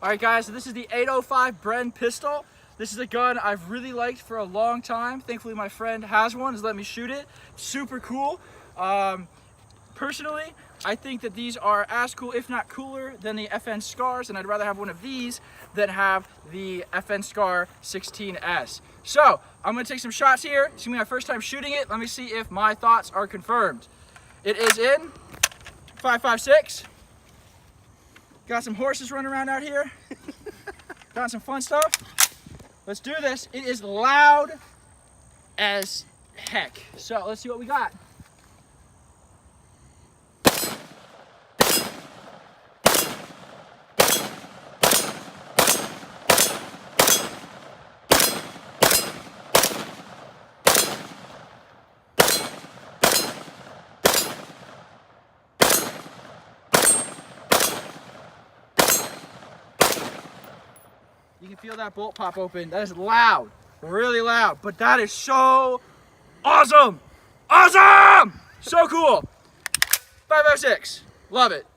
All right, guys, so this is the 805 Bren Pistol. This is a gun I've really liked for a long time. Thankfully, my friend has one, has let me shoot it. Super cool. Personally, I think that these are as cool, if not cooler, than the FN Scars, and I'd rather have one of these than have the FN Scar 16S. So, I'm gonna take some shots here. It's gonna be my first time shooting it. Let me see if my thoughts are confirmed. It is in 5.56. Got some horses running around out here. Got some fun stuff. Let's do this. It is loud as heck. So let's see what we got. You can feel that bolt pop open. That is loud, really loud, but that is so awesome. Awesome! So cool. 5.56, love it.